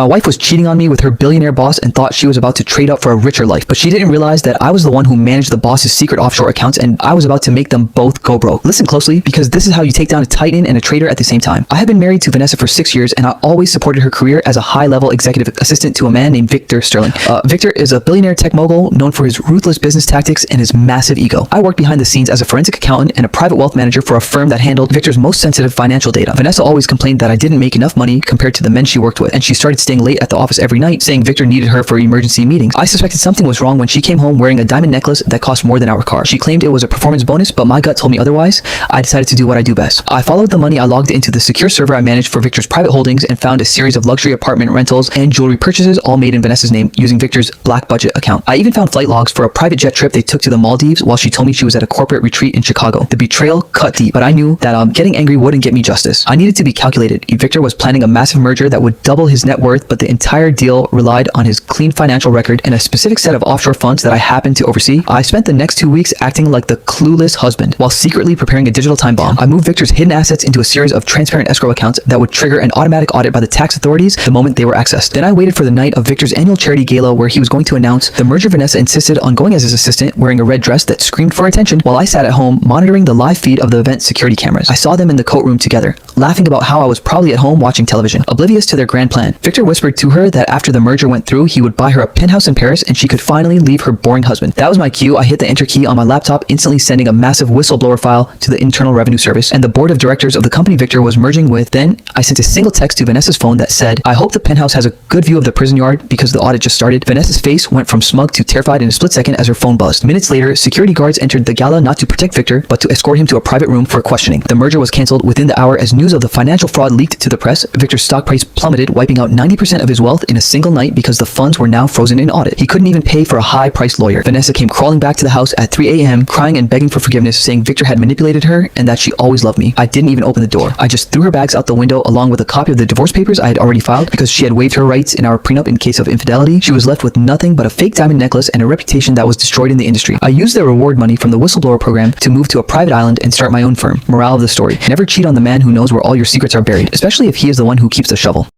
My wife was cheating on me with her billionaire boss and thought she was about to trade up for a richer life, but she didn't realize that I was the one who managed the boss's secret offshore accounts and I was about to make them both go broke. Listen closely, because this is how you take down a titan and a trader at the same time. I have been married to Vanessa for 6 years and I always supported her career as a high-level executive assistant to a man named Victor Sterling. Victor is a billionaire tech mogul known for his ruthless business tactics and his massive ego. I worked behind the scenes as a forensic accountant and a private wealth manager for a firm that handled Victor's most sensitive financial data. Vanessa always complained that I didn't make enough money compared to the men she worked with, and she started staying late at the office every night, saying Victor needed her for emergency meetings. I suspected something was wrong when she came home wearing a diamond necklace that cost more than our car. She claimed it was a performance bonus, but my gut told me otherwise. I decided to do what I do best. I followed the money. I logged into the secure server I managed for Victor's private holdings and found a series of luxury apartment rentals and jewelry purchases, all made in Vanessa's name using Victor's black budget account. I even found flight logs for a private jet trip they took to the Maldives while she told me she was at a corporate retreat in Chicago. The betrayal cut deep, but I knew that getting angry wouldn't get me justice. I needed to be calculated. Victor was planning a massive merger that would double his net worth, but the entire deal relied on his clean financial record and a specific set of offshore funds that I happened to oversee. I spent the next 2 weeks acting like the clueless husband while secretly preparing a digital time bomb. I moved Victor's hidden assets into a series of transparent escrow accounts that would trigger an automatic audit by the tax authorities the moment they were accessed. Then I waited for the night of Victor's annual charity gala where he was going to announce the merger. Vanessa insisted on going as his assistant, wearing a red dress that screamed for attention, while I sat at home monitoring the live feed of the event security cameras. I saw them in the coat room together, laughing about how I was probably at home watching television, oblivious to their grand plan. Victor whispered to her that after the merger went through, he would buy her a penthouse in Paris and she could finally leave her boring husband. That was my cue. I hit the enter key on my laptop, instantly sending a massive whistleblower file to the Internal Revenue Service and the board of directors of the company Victor was merging with. Then I sent a single text to Vanessa's phone that said, "I hope the penthouse has a good view of the prison yard because the audit just started." Vanessa's face went from smug to terrified in a split second as her phone buzzed. Minutes later, security guards entered the gala not to protect Victor, but to escort him to a private room for questioning. The merger was canceled within the hour as news of the financial fraud leaked to the press. Victor's stock price plummeted, wiping out 90% of his wealth in a single night because the funds were now frozen in audit. He couldn't even pay for a high-priced lawyer. Vanessa came crawling back to the house at 3 a.m., crying and begging for forgiveness, saying Victor had manipulated her and that she always loved me. I didn't even open the door. I just threw her bags out the window along with a copy of the divorce papers I had already filed because she had waived her rights in our prenup in case of infidelity. She was left with nothing but a fake diamond necklace and a reputation that was destroyed in the industry. I used the reward money from the whistleblower program to move to a private island and start my own firm. Morale of the story: never cheat on the man who knows where all your secrets are buried, especially if he is the one who keeps the shovel.